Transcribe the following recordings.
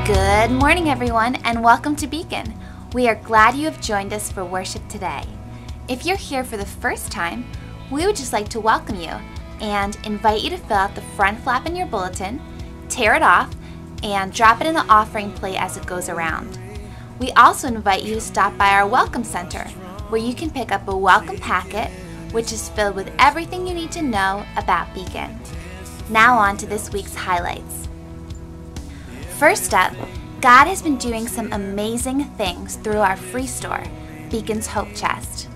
Good morning, everyone, and welcome to Beacon. We are glad you have joined us for worship today. If you're here for the first time, we would just like to welcome you and invite you to fill out the front flap in your bulletin, tear it off, and drop it in the offering plate as it goes around. We also invite you to stop by our Welcome Center, where you can pick up a welcome packet, which is filled with everything you need to know about Beacon. Now on to this week's highlights. First up, God has been doing some amazing things through our free store, Beacon's Hope Chest.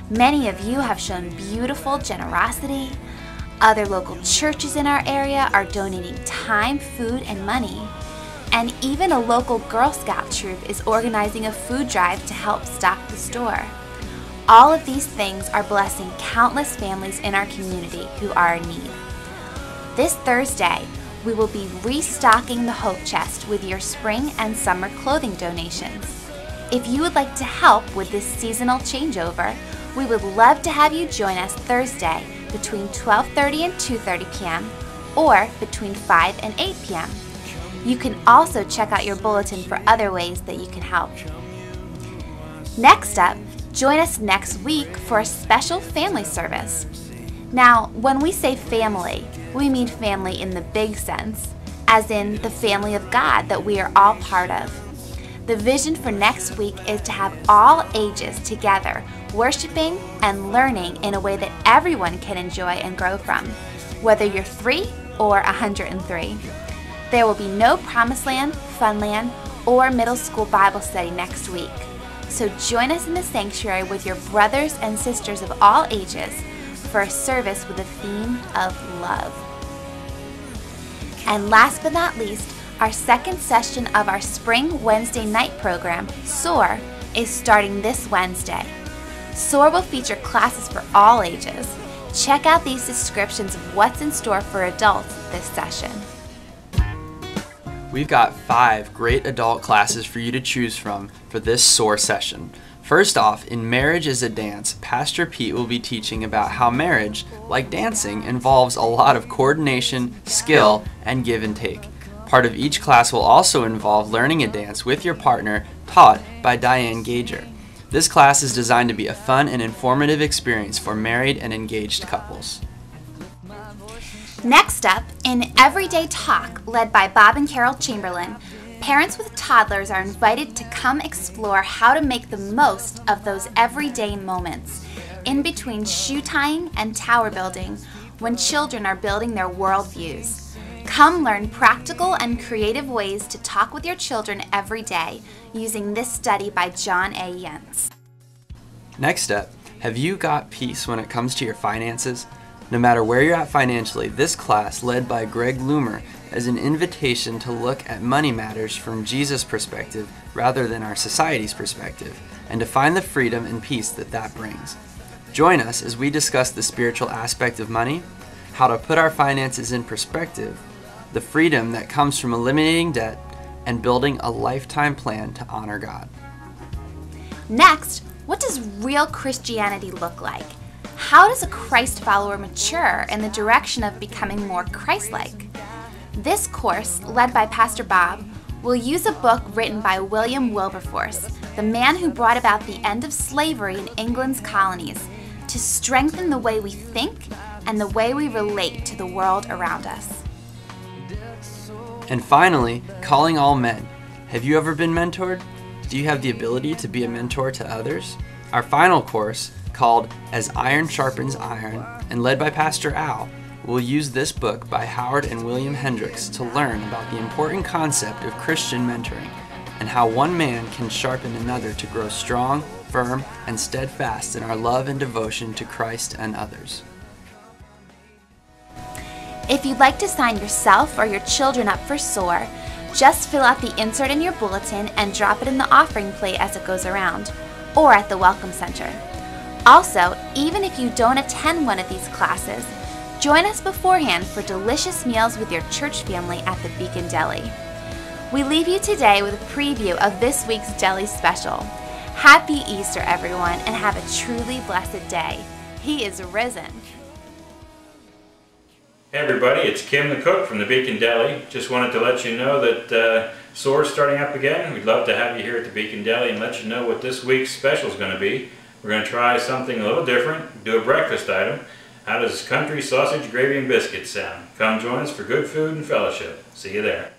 Many of you have shown beautiful generosity. Other local churches in our area are donating time, food, and money. And even a local Girl Scout troop is organizing a food drive to help stock the store. All of these things are blessing countless families in our community who are in need. This Thursday, we will be restocking the Hope Chest with your spring and summer clothing donations. If you would like to help with this seasonal changeover, we would love to have you join us Thursday between 12:30 and 2:30 p.m. or between 5 and 8 p.m. You can also check out your bulletin for other ways that you can help. Next up, join us next week for a special family service. Now, when we say family, we mean family in the big sense, as in the family of God that we are all part of. The vision for next week is to have all ages together, worshiping and learning in a way that everyone can enjoy and grow from, whether you're 3 or 103. There will be no Promised Land, Funland, or middle school Bible study next week. So join us in the sanctuary with your brothers and sisters of all ages for a service with a theme of love. And last but not least, our second session of our Spring Wednesday night program, SOAR, is starting this Wednesday. SOAR will feature classes for all ages. Check out these descriptions of what's in store for adults this session. We've got 5 great adult classes for you to choose from for this SOAR session. First off, in Marriage is a Dance, Pastor Pete will be teaching about how marriage, like dancing, involves a lot of coordination, skill, and give and take. Part of each class will also involve learning a dance with your partner, taught by Diane Gager. This class is designed to be a fun and informative experience for married and engaged couples. Next up, in Everyday Talk, led by Bob and Carol Chamberlain, parents with toddlers are invited to come explore how to make the most of those everyday moments in between shoe tying and tower building when children are building their worldviews. Come learn practical and creative ways to talk with your children every day using this study by John A. Yentz. Next up, have you got peace when it comes to your finances? No matter where you're at financially, this class, led by Greg Loomer, is an invitation to look at money matters from Jesus' perspective rather than our society's perspective, and to find the freedom and peace that brings. Join us as we discuss the spiritual aspect of money, how to put our finances in perspective, the freedom that comes from eliminating debt, and building a lifetime plan to honor God. Next, what does real Christianity look like? How does a Christ follower mature in the direction of becoming more Christ-like? This course, led by Pastor Bob, will use a book written by William Wilberforce, the man who brought about the end of slavery in England's colonies, to strengthen the way we think and the way we relate to the world around us. And finally, calling all men. Have you ever been mentored? Do you have the ability to be a mentor to others? Our final course, called As Iron Sharpens Iron, and led by Pastor Al, will use this book by Howard and William Hendricks to learn about the important concept of Christian mentoring and how one man can sharpen another to grow strong, firm, and steadfast in our love and devotion to Christ and others. If you'd like to sign yourself or your children up for SOAR, just fill out the insert in your bulletin and drop it in the offering plate as it goes around, or at the Welcome Center. Also, even if you don't attend one of these classes, join us beforehand for delicious meals with your church family at the Beacon Deli. We leave you today with a preview of this week's deli special. Happy Easter, everyone, and have a truly blessed day. He is risen. Hey everybody, it's Kim the cook from the Beacon Deli. Just wanted to let you know that SOAR's starting up again. We'd love to have you here at the Beacon Deli and let you know what this week's special is going to be. We're going to try something a little different, do a breakfast item. How does country sausage, gravy, and biscuits sound? Come join us for good food and fellowship. See you there.